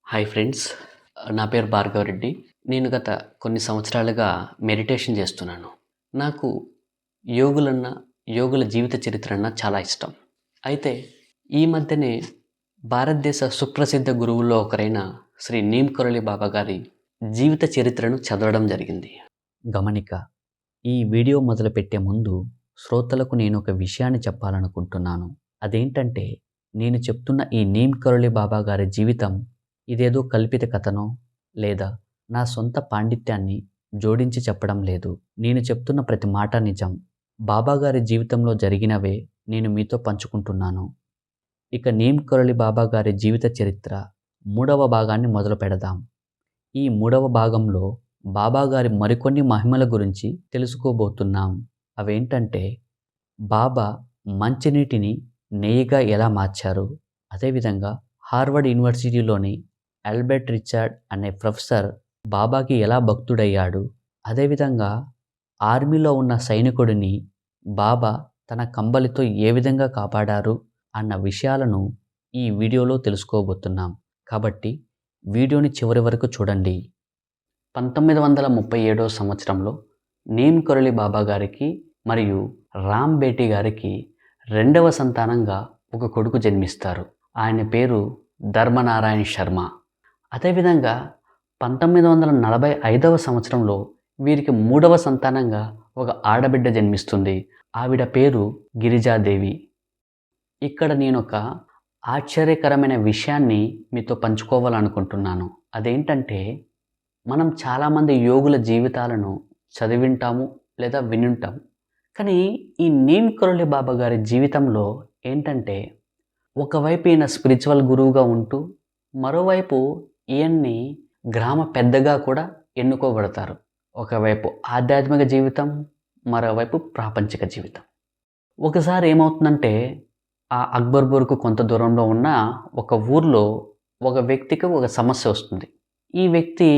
Hi friends. నా పేరు భార్గవరెడ్డి. నేను గత కొన్ని సంవత్సరాలుగా మెడిటేషన్ చేస్తున్నాను. నాకు యోగులన్నా, యోగుల జీవిత చరిత్రన్నా చాలా ఇష్టం. అయితే ఈ మధ్యనే భారతదేశ సుప్రసిద్ధ గురువుల్లో ఒకరైన శ్రీ నీమ్ కరోళి బాబా గారి జీవిత చరిత్రను చదవడం జరిగింది. గమనిక: ఈ వీడియో మొదలుపెట్టే ముందు శ్రోతలకు నేను ఒక విషయాన్ని చెప్పాలనుకుంటున్నాను. అదేంటంటే, నేను చెప్తున్న ఈ నీమ్ కరోళి బాబా గారి జీవితం ఇదేదో కల్పిత కథనో లేదా నా సొంత పాండిత్యాన్ని జోడించి చెప్పడం లేదు. నేను చెప్తున్న ప్రతి మాట నిజం. బాబాగారి జీవితంలో జరిగినవే నేను మీతో పంచుకుంటున్నాను. ఇక నీమ్ కరోళి బాబా గారి జీవిత చరిత్ర 3వ భాగాన్ని మొదలు పెడదాం. ఈ 3వ భాగంలో బాబాగారి మరికొన్ని మహిమల గురించి తెలుసుకోబోతున్నాం. అవేంటంటే, బాబా మంచినీటిని నెయ్యిగా ఎలా మార్చారు, అదేవిధంగా హార్వర్డ్ యూనివర్సిటీలోని ఆల్బర్ట్ రిచర్డ్ అనే ప్రొఫెసర్ బాబాకి ఎలా భక్తుడయ్యాడు, అదేవిధంగా ఆర్మీలో ఉన్న సైనికుడిని బాబా తన కంబలితో ఏ విధంగా కాపాడారు అన్న విషయాలను ఈ వీడియోలో తెలుసుకోబోతున్నాం. కాబట్టి వీడియోని చివరి వరకు చూడండి. 1937వ సంవత్సరంలో నీమ్ కరోళి బాబా గారికి మరియు రామ్ బేటీ గారికి 2వ సంతానంగా ఒక కొడుకు జన్మిస్తారు. ఆయన పేరు ధర్మనారాయణ్ శర్మ. అదేవిధంగా 1945వ సంవత్సరంలో వీరికి 3వ సంతానంగా ఒక ఆడబిడ్డ జన్మిస్తుంది. ఆవిడ పేరు గిరిజాదేవి. ఇక్కడ నేను ఒక ఆశ్చర్యకరమైన విషయాన్ని మీతో పంచుకోవాలనుకుంటున్నాను. అదేంటంటే, మనం చాలామంది యోగుల జీవితాలను చదివింటాము లేదా వినుంటాము. కానీ ఈ నీమ్ కరోళి బాబా గారి జీవితంలో ఏంటంటే, ఒకవైపు ఈయన స్పిరిచువల్ గురువుగా ఉంటూ మరోవైపు ఈయన్ని గ్రామ పెద్దగా కూడా ఎన్నుకోబడతారు. ఒకవైపు ఆధ్యాత్మిక జీవితం, మరోవైపు ప్రాపంచిక జీవితం. ఒకసారి ఏమవుతుందంటే, ఆ అక్బర్పూర్కు కొంత దూరంలో ఉన్న ఒక ఊర్లో ఒక వ్యక్తికి ఒక సమస్య వస్తుంది. ఈ వ్యక్తి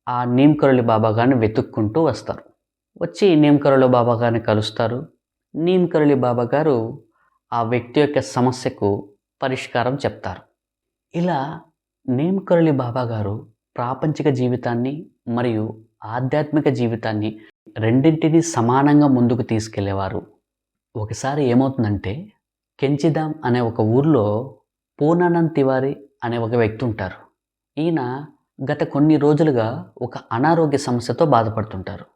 ఆ నీమ్ కరోళి బాబా గారిని వెతుక్కుంటూ వస్తారు. వచ్చి నీమ్ కరోళి బాబా గారిని కలుస్తారు. నీమ్ కరోళి బాబా గారు ఆ వ్యక్తి యొక్క సమస్యకు పరిష్కారం చెప్తారు. ఇలా నీమ్ కరోళి బాబా గారు ప్రాపంచిక జీవితాన్ని మరియు ఆధ్యాత్మిక జీవితాన్ని రెండింటినీ సమానంగా ముందుకు తీసుకెళ్లేవారు. ఒకసారి ఏమవుతుందంటే, కెంచిధామ్ అనే ఒక ఊర్లో పూర్ణానంద్ తివారీ అనే ఒక వ్యక్తి ఉంటారు. ఈయన గత కొన్ని రోజులుగా ఒక అనారోగ్య సమస్యతో బాధపడుతుంటారు.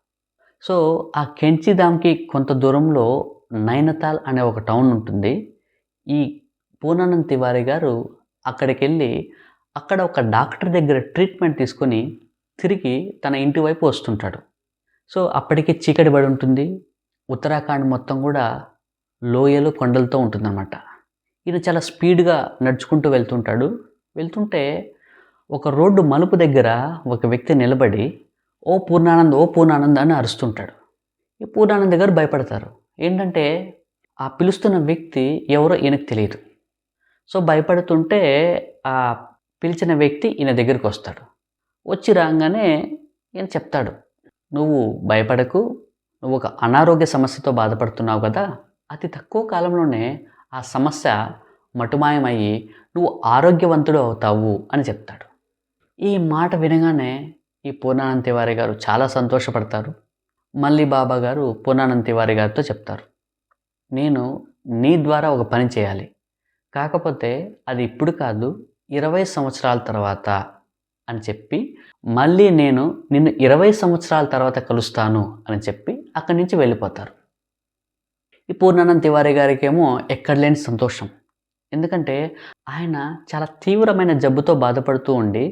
సో ఆ కెంచిధామ్కి కొంత దూరంలో నైనతాల్ అనే ఒక టౌన్ ఉంటుంది. ఈ పూర్ణానంద్ తివారీ గారు అక్కడికి వెళ్ళి అక్కడ ఒక డాక్టర్ దగ్గర ట్రీట్మెంట్ తీసుకొని తిరిగి తన ఇంటి వైపు వస్తుంటాడు. సో అప్పటికి చీకటి పడి ఉంటుంది. ఉత్తరాఖండ్ మొత్తం కూడా లోయలు కొండలతో ఉంటుందన్నమాట. ఈయన చాలా స్పీడ్గా నడుచుకుంటూ వెళ్తుంటే ఒక రోడ్డు మలుపు దగ్గర ఒక వ్యక్తి నిలబడి ఓ పూర్ణానంద్ అని అరుస్తుంటాడు. ఈ పూర్ణానంద్ గారు భయపడతారు. ఏంటంటే, ఆ పిలుస్తున్న వ్యక్తి ఎవరో ఈయనకు తెలియదు. సో భయపడుతుంటే ఆ పిలిచిన వ్యక్తి ఈయన దగ్గరికి వస్తాడు. వచ్చి రాగానే ఈయన చెప్తాడు, నువ్వు భయపడకు, నువ్వు ఒక అనారోగ్య సమస్యతో బాధపడుతున్నావు కదా, అతి తక్కువ కాలంలోనే ఆ సమస్య మటుమాయమయ్యి నువ్వు ఆరోగ్యవంతుడు అవుతావు అని చెప్తాడు. ఈ మాట వినగానే ఈ పూర్ణానంద్ తివారీ గారు చాలా సంతోషపడతారు. మళ్ళీ బాబా గారు పూర్ణానంద్ తివారీ గారితో చెప్తారు, నేను నీ ద్వారా ఒక పని చేయాలి, కాకపోతే అది ఇప్పుడు కాదు, 20 సంవత్సరాల తర్వాత అని చెప్పి, మళ్ళీ నేను నిన్ను 20 సంవత్సరాల తర్వాత కలుస్తాను అని చెప్పి అక్కడి నుంచి వెళ్ళిపోతారు. ఈ పూర్ణానంద్ తివారీ గారికి ఏమో ఎక్కడ లేని సంతోషం. ఎందుకంటే ఆయన చాలా తీవ్రమైన జబ్బుతో బాధపడుతూ ఉండి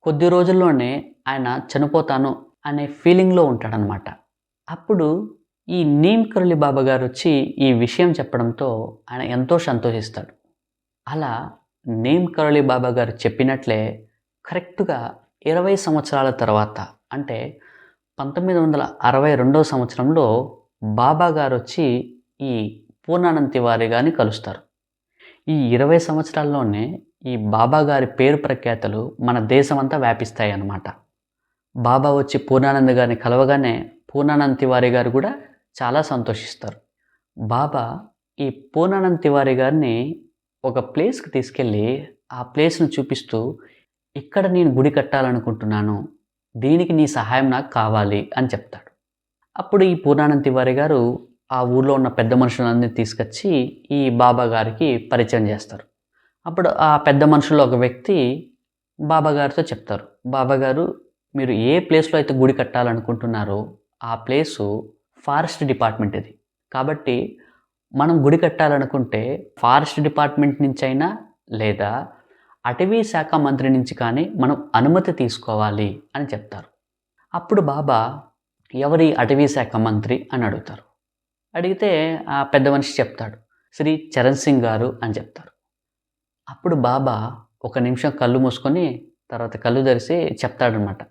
కొద్ది రోజుల్లోనే ఆయన చనిపోతాను అనే ఫీలింగ్లో ఉంటాడనమాట. అప్పుడు ఈ నీమ్ కరోళి బాబా గారు వచ్చి ఈ విషయం చెప్పడంతో ఆయన ఎంతో సంతోషిస్తాడు. అలా నీమ్ కరోళి బాబా గారు చెప్పినట్లే కరెక్ట్గా 20 సంవత్సరాల తర్వాత, అంటే 1962వ సంవత్సరంలో బాబా గారు వచ్చి ఈ పూర్ణానంద్ తివారీ గారిని కలుస్తారు. ఈ 20 సంవత్సరాల్లోనే ఈ బాబా గారి పేరు ప్రఖ్యాతలు మన దేశమంతా వ్యాపిస్తాయి అన్నమాట. బాబా వచ్చి పూర్ణానంద్ గారిని కలవగానే పూర్ణానంద్ తివారీ గారు కూడా చాలా సంతోషిస్తారు. బాబా ఈ పూర్ణానంద్ తివారీ గారిని ఒక ప్లేస్కి తీసుకెళ్ళి ఆ ప్లేస్ను చూపిస్తూ, ఇక్కడ నేను గుడి కట్టాలనుకుంటున్నాను, దీనికి నీ సహాయం నాకు కావాలి అని చెప్తాడు. అప్పుడు ఈ పూర్ణానంద తివారీ గారు ఆ ఊర్లో ఉన్న పెద్ద మనుషులందరినీ తీసుకొచ్చి ఈ బాబా గారికి పరిచయం చేస్తారు. అప్పుడు ఆ పెద్ద మనుషుల్లో ఒక వ్యక్తి బాబా గారితో చెప్తారు, బాబా గారు మీరు ఏ ప్లేస్లో అయితే గుడి కట్టాలనుకుంటున్నారో ఆ ప్లేసు ఫారెస్ట్ డిపార్ట్మెంట్ ఇది. కాబట్టి మనం గుడి కట్టాలనుకుంటే ఫారెస్ట్ డిపార్ట్మెంట్ నుంచి అయినా లేదా అటవీ శాఖ మంత్రి నుంచి కానీ మనం అనుమతి తీసుకోవాలి అని చెప్తారు. అప్పుడు బాబా ఎవరి అటవీ శాఖ మంత్రి అని అడుగుతారు. అడిగితే ఆ పెద్ద మనిషి చెప్తాడు, శ్రీ చరణ్ సింగ్ గారు అని చెప్తారు. అప్పుడు బాబా ఒక నిమిషం కళ్ళు మూసుకొని తర్వాత కళ్ళు తెరిచి చెప్తాడనమాట,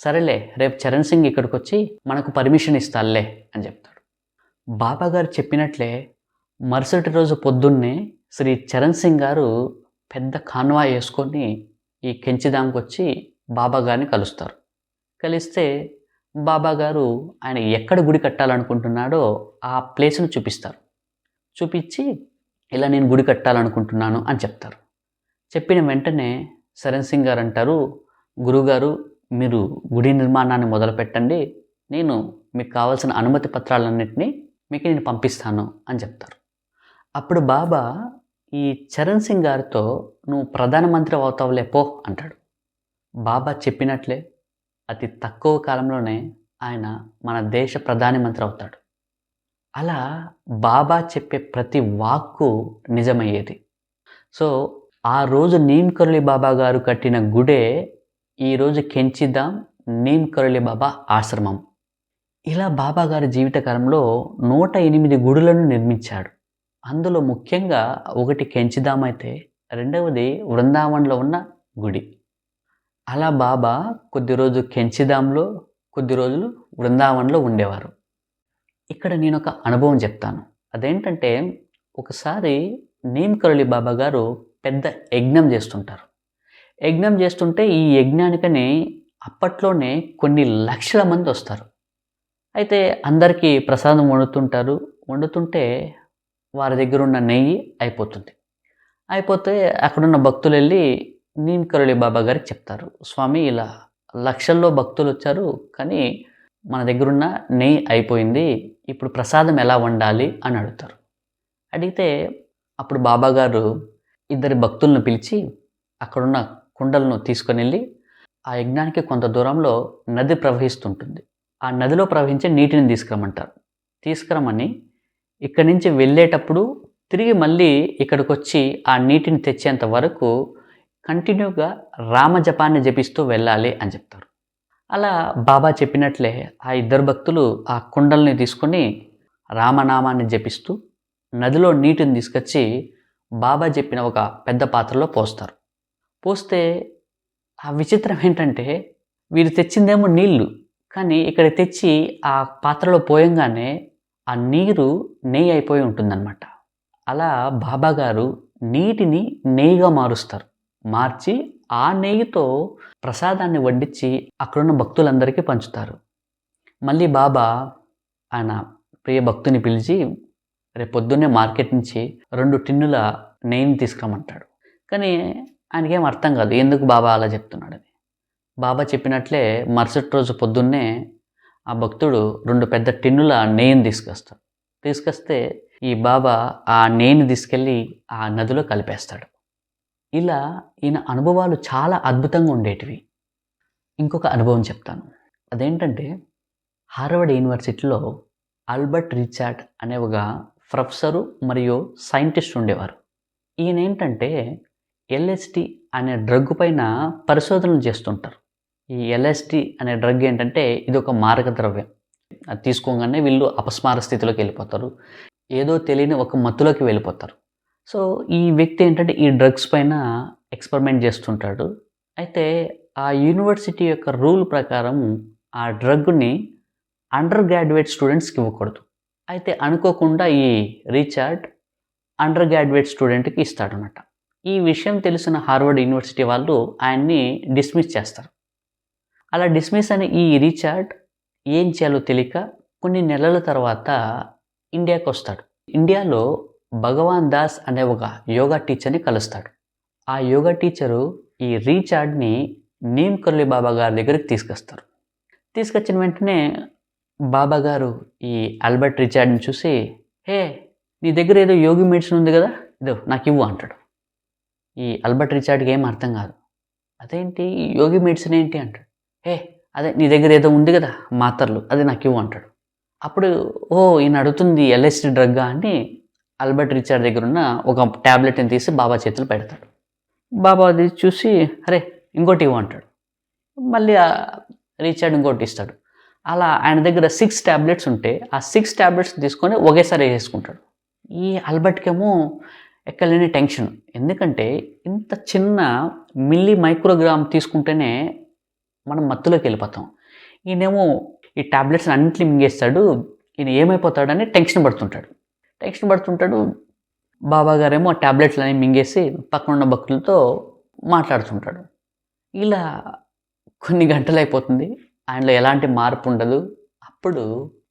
సరేలే రేపు చరణ్ సింగ్ ఇక్కడికి వచ్చి మనకు పర్మిషన్ ఇస్తాలే అని చెప్తాడు. బాబా గారు చెప్పినట్లే మరుసటి రోజు పొద్దున్నే శ్రీ చరణ్ సింగ్ గారు పెద్ద కాన్వా వేసుకొని ఈ కెంచిదాంకి వచ్చి బాబా గారిని కలుస్తారు. కలిస్తే బాబా గారు ఆయన ఎక్కడ గుడి కట్టాలనుకుంటున్నాడో ఆ ప్లేస్ను చూపిస్తారు. చూపించి ఇలా నేను గుడి కట్టాలనుకుంటున్నాను అని చెప్తారు. చెప్పిన వెంటనే చరణ్ సింగ్ గారు అంటారు, గురుగారు మీరు గుడి నిర్మాణాన్ని మొదలుపెట్టండి, నేను మీకు కావాల్సిన అనుమతి పత్రాలన్నింటినీ మీకు నేను పంపిస్తాను అని చెప్తారు. అప్పుడు బాబా ఈ చరణ్ సింగ్ గారితో నువ్వు ప్రధానమంత్రి అవుతావులే పో అంటాడు. బాబా చెప్పినట్లే అతి తక్కువ కాలంలోనే ఆయన మన దేశ ప్రధానమంత్రి అవుతాడు. అలా బాబా చెప్పే ప్రతి వాక్కు నిజమయ్యేది. సో ఆ రోజు నీమ్ కరోలి బాబా గారు కట్టిన గుడే ఈరోజు కెంచిదాం నీమ్ కరోలి బాబా ఆశ్రమం. ఇలా బాబా గారి జీవితకాలంలో 108 గుడులను నిర్మించాడు. అందులో ముఖ్యంగా ఒకటి కెంచిదాం అయితే రెండవది వృందావన్లో ఉన్న గుడి. అలా బాబా కొద్ది రోజు కెంచిదాంలో కొద్ది రోజులు వృందావన్లో ఉండేవారు. ఇక్కడ నేను ఒక అనుభవం చెప్తాను. అదేంటంటే ఒకసారి నీమ్ కరోలి బాబా గారు పెద్ద యజ్ఞం చేస్తుంటారు. యజ్ఞం చేస్తుంటే ఈ యజ్ఞానికని అప్పట్లోనే కొన్ని లక్షల మంది వస్తారు. అయితే అందరికీ ప్రసాదం వండుతుంటారు. వండుతుంటే వారి దగ్గర ఉన్న నెయ్యి అయిపోతుంది. అయిపోతే అక్కడున్న భక్తులు వెళ్ళి నీమ్ కరోలి బాబా గారికి చెప్తారు, స్వామి ఇలా లక్షల్లో భక్తులు వచ్చారు కానీ మన దగ్గరున్న నెయ్యి అయిపోయింది, ఇప్పుడు ప్రసాదం ఎలా వండాలి అని అడుగుతారు. అడిగితే అప్పుడు బాబా గారు ఇద్దరి భక్తులను పిలిచి అక్కడున్న కుండలను తీసుకొని వెళ్ళి ఆ యజ్ఞానికి కొంత దూరంలో నది ప్రవహిస్తుంటుంది, ఆ నదిలో ప్రవహించే నీటిని తీసుకురమ్మంటారు. తీసుకురమ్మని ఇక్కడి నుంచి వెళ్ళేటప్పుడు తిరిగి మళ్ళీ ఇక్కడికి వచ్చి ఆ నీటిని తెచ్చేంత వరకు కంటిన్యూగా రామజపాన్ని జపిస్తూ వెళ్ళాలి అని చెప్తారు. అలా బాబా చెప్పినట్లే ఆ ఇద్దరు భక్తులు ఆ కుండల్ని తీసుకొని రామనామాన్ని జపిస్తూ నదిలో నీటిని తీసుకొచ్చి బాబా చెప్పిన ఒక పెద్ద పాత్రలో పోస్తారు. పోస్తే ఆ విచిత్రం ఏంటంటే వీరు తెచ్చిందేమో నీళ్లు, కానీ ఇక్కడ తెచ్చి ఆ పాత్రలో పోయంగానే ఆ నీరు నెయ్యి అయిపోయి ఉంటుందన్నమాట. అలా బాబా గారు నీటిని నెయ్యిగా మారుస్తారు. మార్చి ఆ నెయ్యితో ప్రసాదాన్ని వడ్డించి అక్కడున్న భక్తులందరికీ పంచుతారు. మళ్ళీ బాబా ఆయన ప్రియ భక్తుని పిలిచి రేపు పొద్దున్నే మార్కెట్ నుంచి 2 టిన్నుల నెయ్యిని తీసుకురమ్మంటాడు. కానీ ఆయనకేం అర్థం కాదు ఎందుకు బాబా అలా చెప్తున్నాడని. బాబా చెప్పినట్లే మరుసటి రోజు పొద్దున్నే ఆ భక్తుడు 2 పెద్ద టిన్నుల నెయ్యిని తీసుకొస్తాడు. తీసుకొస్తే ఈ బాబా ఆ నెయ్యిని తీసుకెళ్ళి ఆ నదిలో కలిపేస్తాడు. ఇలా ఈయన అనుభవాలు చాలా అద్భుతంగా ఉండేటివి. ఇంకొక అనుభవం చెప్తాను. అదేంటంటే హార్వర్డ్ యూనివర్సిటీలో ఆల్బర్ట్ రిచర్డ్ అనే ఒక ప్రొఫెసరు మరియు సైంటిస్ట్ ఉండేవారు. ఈయన ఏంటంటే ఎల్ఎస్డి అనే డ్రగ్ పైన పరిశోధనలు చేస్తుంటారు. ఈ ఎల్ఎస్డి అనే డ్రగ్ ఏంటంటే ఇది ఒక మారక ద్రవ్యం. అది తీసుకోగానే వీళ్ళు అపస్మార స్థితిలోకి వెళ్ళిపోతారు, ఏదో తెలియని ఒక మత్తులోకి వెళ్ళిపోతారు. సో ఈ వ్యక్తి ఏంటంటే ఈ డ్రగ్స్ పైన ఎక్స్పెరిమెంట్ చేస్తుంటాడు. అయితే ఆ యూనివర్సిటీ యొక్క రూల్ ప్రకారం ఆ డ్రగ్ని అండర్ గ్రాడ్యుయేట్ స్టూడెంట్స్కి ఇవ్వకూడదు. అయితే అనుకోకుండా ఈ రిచర్డ్ అండర్ గ్రాడ్యుయేట్ స్టూడెంట్కి ఇస్తాడనమాట. ఈ విషయం తెలిసిన హార్వర్డ్ యూనివర్సిటీ వాళ్ళు ఆయన్ని డిస్మిస్ చేస్తారు. అలా డిస్మిస్ అయిన ఈ రిచర్డ్ ఏం చేయాలో తెలియక కొన్ని నెలల తర్వాత ఇండియాకి వస్తాడు. ఇండియాలో భగవాన్ దాస్ అనే ఒక యోగా టీచర్ని కలుస్తాడు. ఆ యోగా టీచరు ఈ రీచార్డ్ని నీమ్ కరోలి బాబా గారి దగ్గరికి తీసుకొస్తారు. తీసుకొచ్చిన వెంటనే బాబా గారు ఈ ఆల్బర్ట్ రిచార్డ్ని చూసి, హే, నీ దగ్గర ఏదో యోగి మెడిసిన్ ఉంది కదా, ఇదో నాకు ఇవ్వు అంటాడు. ఈ ఆల్బర్ట్ రిచార్డ్కి ఏం అర్థం కాదు. అదేంటి యోగి మెడిసిన్ ఏంటి అంటాడు. హే, అదే నీ దగ్గర ఏదో ఉంది కదా మాత్రలు, అది నాకు ఇవ్వు అంటాడు. అప్పుడు ఈయన అడుగుతుంది ఎల్ఎస్డి డ్రగ్గా అని ఆల్బర్ట్ రిచార్డ్ దగ్గర ఉన్న ఒక ట్యాబ్లెట్ని తీసి బాబా చేతులు పెడతాడు. బాబా అది చూసి, అరే ఇంకోటి ఇవ్వు అంటాడు. మళ్ళీ రిచార్డ్ ఇంకోటి ఇస్తాడు. అలా ఆయన దగ్గర 6 ట్యాబ్లెట్స్ ఉంటే ఆ 6 ట్యాబ్లెట్స్ తీసుకొని ఒకేసారి వేసేసుకుంటాడు. ఈ ఆల్బర్ట్కేమో ఎక్కలేని టెన్షన్. ఎందుకంటే ఇంత చిన్న మిల్లీ మైక్రోగ్రామ్ తీసుకుంటేనే మనం మత్తులోకి వెళ్ళిపోతాం. ఈయనేమో ఈ ట్యాబ్లెట్స్ అన్నింటినీ మింగేస్తాడు. ఈయన ఏమైపోతాడని టెన్షన్ పడుతుంటాడు. బాబా గారేమో ఆ ట్యాబ్లెట్లని మింగేసి పక్కన ఉన్న భక్తులతో మాట్లాడుతుంటాడు. ఇలా కొన్ని గంటలు అయిపోతుంది. ఆయనలో ఎలాంటి మార్పు ఉండదు. అప్పుడు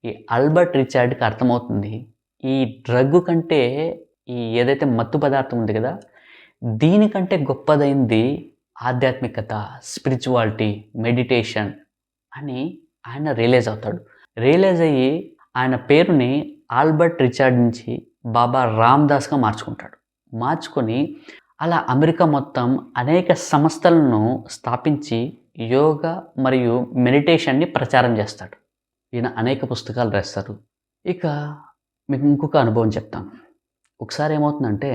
ఈ ఆల్బర్ట్ రిచార్డ్కి అర్థమవుతుంది, ఈ డ్రగ్ కంటే ఈ ఏదైతే మత్తు పదార్థం ఉంది కదా, దీనికంటే గొప్పదైంది ఆధ్యాత్మికత, స్పిరిచువాలిటీ, మెడిటేషన్ అని ఆయన రియలైజ్ అవుతాడు. రియలైజ్ అయ్యి ఆయన పేరుని ఆల్బర్ట్ రిచార్డ్ నుంచి బాబా రామ్దాస్గా మార్చుకొని అలా అమెరికా మొత్తం అనేక సంస్థలను స్థాపించి యోగా మరియు మెడిటేషన్ని ప్రచారం చేస్తాడు. ఈయన అనేక పుస్తకాలు రాస్తారు. ఇక మీకు ఇంకొక అనుభవం చెప్తాను. ఒకసారి ఏమవుతుందంటే,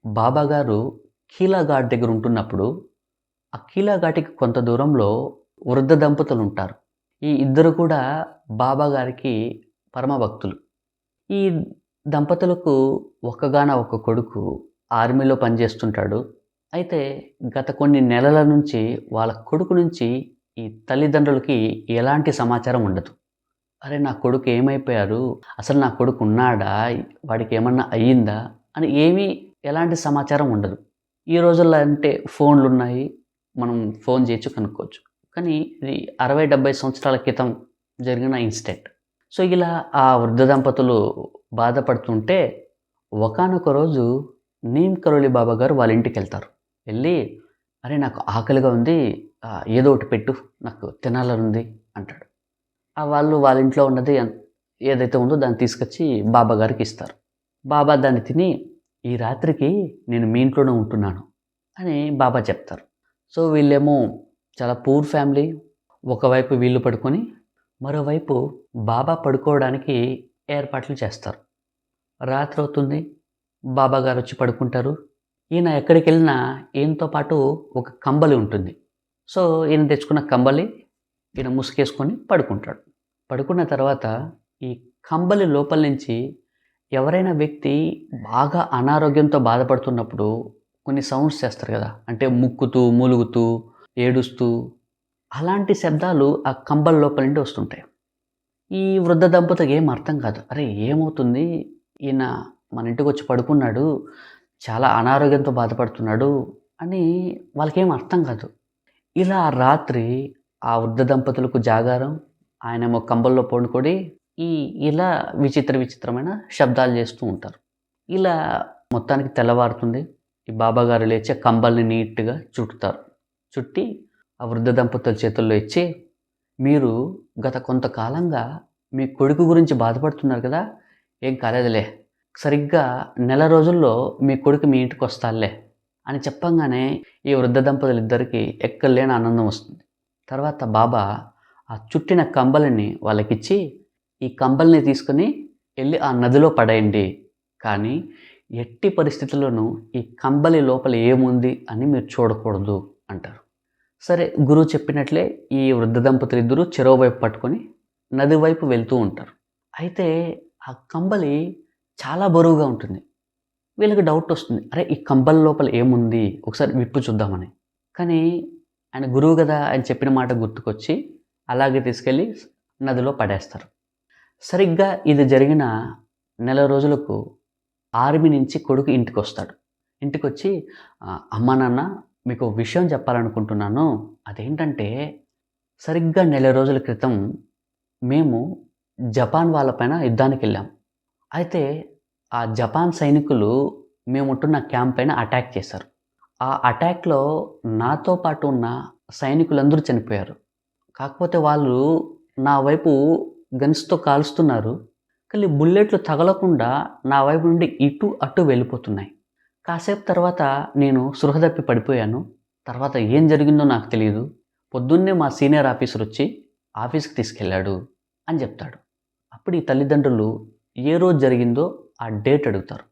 బాబా గారు కీలా ఘాట్ దగ్గర ఉంటున్నప్పుడు ఆ కీలా ఘాటికి కొంత దూరంలో వృద్ధ దంపతులు ఉంటారు. ఈ ఇద్దరు కూడా బాబా గారికి పరమ భక్తులు. ఈ దంపతులకు ఒక్క కొడుకు ఆర్మీలో పనిచేస్తుంటాడు. అయితే గత కొన్ని నెలల నుంచి వాళ్ళ కొడుకు నుంచి ఈ తల్లిదండ్రులకి ఎలాంటి సమాచారం ఉండదు. అరే, నా కొడుకు ఏమైపోయారు, అసలు నా కొడుకు ఉన్నాడా, వాడికి ఏమన్నా అయ్యిందా అని ఎలాంటి సమాచారం ఉండదు. ఈ రోజుల్లో అంటే ఫోన్లు ఉన్నాయి, మనం ఫోన్ చేయొచ్చు, కనుక్కోవచ్చు. కానీ ఇది 60-70 సంవత్సరాల క్రితం జరిగిన ఇన్సిడెంట్. సో ఇలా ఆ వృద్ధ దంపతులు బాధపడుతుంటే ఒకానొక రోజు నీమ్ కరోలి బాబా గారు వాళ్ళ ఇంటికి వెళ్తారు. వెళ్ళి, అరే నాకు ఆకలిగా ఉంది, ఏదో ఒకటి పెట్టు, నాకు తినాలనుంది అంటాడు. వాళ్ళు వాళ్ళ ఇంట్లో ఉన్నది ఏదైతే ఉందో దాన్ని తీసుకొచ్చి బాబా గారికి ఇస్తారు. బాబా దాన్ని తిని, ఈ రాత్రికి నేను మీ ఇంట్లోనే ఉంటున్నాను అని బాబా చెప్తారు. సో వీళ్ళేమో చాలా పూర్ ఫ్యామిలీ. ఒకవైపు వీళ్ళు పడుకొని మరోవైపు బాబా పడుకోవడానికి ఏర్పాట్లు చేస్తారు. రాత్రి అవుతుంది, బాబా గారు వచ్చి పడుకుంటారు. ఈయన ఎక్కడికి వెళ్ళినా ఈయనతో పాటు ఒక కంబలి ఉంటుంది. సో ఈయన తెచ్చుకున్న కంబలి ఈయన ముసుగేసుకొని పడుకుంటాడు. పడుకున్న తర్వాత ఈ కంబలి లోపల నుంచి ఎవరైనా వ్యక్తి బాగా అనారోగ్యంతో బాధపడుతున్నప్పుడు కొన్ని సౌండ్స్ చేస్తారు కదా, అంటే ముక్కుతూ, మూలుగుతూ, ఏడుస్తూ, అలాంటి శబ్దాలు ఆ కంబలి లోపల నుండి వస్తుంటాయి. ఈ వృద్ధ దంపతికి ఏం అర్థం కాదు. అరే ఏమవుతుంది, ఈయన మన ఇంటికి వచ్చి పడుకున్నాడు, చాలా అనారోగ్యంతో బాధపడుతున్నాడు అని వాళ్ళకేం అర్థం కాదు. ఇలా రాత్రి ఆ వృద్ధ దంపతులకు జాగారం, ఆయనేమో కంబల్లో పడుకొని ఇలా విచిత్రమైన శబ్దాలు చేస్తూ ఉంటారు. ఇలా మొత్తానికి తెల్లవారుతుంది. ఈ బాబా గారు లేచి కంబల్ని నీట్గా చుట్టి ఆ వృద్ధ దంపతుల చేతుల్లో ఇచ్చి, మీరు గత కొంతకాలంగా మీ కొడుకు గురించి బాధపడుతున్నారు కదా, ఏం కాలేదులే, సరిగ్గా నెల రోజుల్లో మీ కొడుకు మీ ఇంటికి వస్తాలే అని చెప్పంగానే ఈ వృద్ధ దంపతులు ఇద్దరికి ఎక్కలేని ఆనందం వస్తుంది. తర్వాత బాబా ఆ చుట్టిన కంబలిని వాళ్ళకిచ్చి, ఈ కంబల్ని తీసుకుని వెళ్ళి ఆ నదిలో పడేయండి, కానీ ఎట్టి పరిస్థితుల్లోనూ ఈ కంబలి లోపల ఏముంది అని మీరు చూడకూడదు అంటారు. సరే, గురువు చెప్పినట్లే ఈ వృద్ధ దంపతులు ఇద్దరు చెరో వైపు పట్టుకొని నది వైపు వెళ్తూ ఉంటారు. అయితే ఆ కంబలి చాలా బరువుగా ఉంటుంది. వీళ్ళకి డౌట్ వస్తుంది, అరే ఈ కంబలి లోపల ఏముంది, ఒకసారి విప్పు చూద్దామని. కానీ ఆయన గురువు కదా, ఆయన చెప్పిన మాట గుర్తుకొచ్చి అలాగే తీసుకెళ్ళి నదిలో పడేస్తారు. సరిగ్గా ఇది జరిగిన నెల రోజులకు ఆర్మీ నుంచి కొడుకు ఇంటికి వస్తాడు. ఇంటికి వచ్చి, అమ్మ నాన్న మీకు విషయం చెప్పాలనుకుంటున్నాను. అదేంటంటే, సరిగ్గా నెల రోజుల క్రితం మేము జపాన్ వాళ్ళపైన యుద్ధానికి వెళ్ళాం. అయితే ఆ జపాన్ సైనికులు మేముంటున్న క్యాంప్ పైన అటాక్ చేశారు. ఆ అటాక్‌లో నాతో పాటు ఉన్న సైనికులందరూ చనిపోయారు. కాకపోతే వాళ్ళు నా వైపు గన్స్‌తో కాలుస్తున్నారు. కానీ బుల్లెట్లు తగలకుండా నా వైపు నుండి ఇటు, అటు వెళ్ళిపోతున్నాయి. కాసేపు తర్వాత నేను స్పృహ తప్పి పడిపోయాను. తర్వాత ఏం జరిగిందో నాకు తెలీదు. పొద్దున్నే మా సీనియర్ ఆఫీసరొచ్చి ఆఫీస్‌కి తీసుకెళ్ళాడు అని జెప్తాడు. అప్పుడు ఈ తల్లిదండ్రులు ఏ రోజు జరిగిందో ఆ డేట్ అడుగుతారు.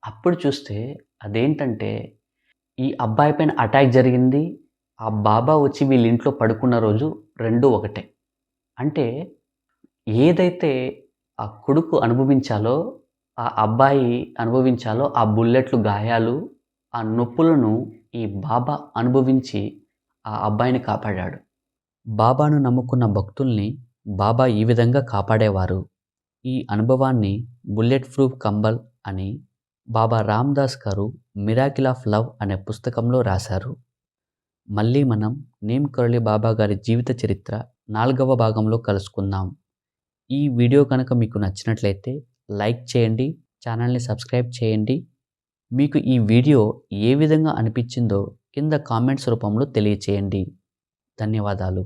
అప్పుడు చూస్తే అదేంటంటే ఈ అబ్బాయి పైన అటాక్ జరిగింది. ఆ బాబా వచ్చి వీళ్ళ ఇంట్లో పడుకున్న రోజు 2 ఒకటే. అంటే ఏదైతే ఆ కొడుకు అనుభవించాలో, ఆ అబ్బాయి అనుభవించాలో ఆ బుల్లెట్లు గాయాలు, ఆ నొప్పులను ఈ బాబా అనుభవించి ఆ అబ్బాయిని కాపాడాడు. బాబాను నమ్ముకున్న భక్తుల్ని బాబా ఈ విధంగా కాపాడేవారు. ఈ అనుభవాన్ని బుల్లెట్ ప్రూఫ్ కంబల్ అని బాబా రామ్‌దాస్ గారు 'మిరాకిల్ ఆఫ్ లవ్' అనే పుస్తకంలో రాశారు. మళ్ళీ మనం నీమ్ కరోలి బాబా గారి జీవిత చరిత్ర 4వ భాగంలో కలుసుకుందాం. ఈ వీడియో కనుక మీకు నచ్చినట్లయితే లైక్ చేయండి, ఛానల్ని సబ్స్క్రైబ్ చేయండి. మీకు ఈ వీడియో ఏ విధంగా అనిపించిందో కింద కామెంట్స్ రూపంలో తెలియచేయండి. ధన్యవాదాలు.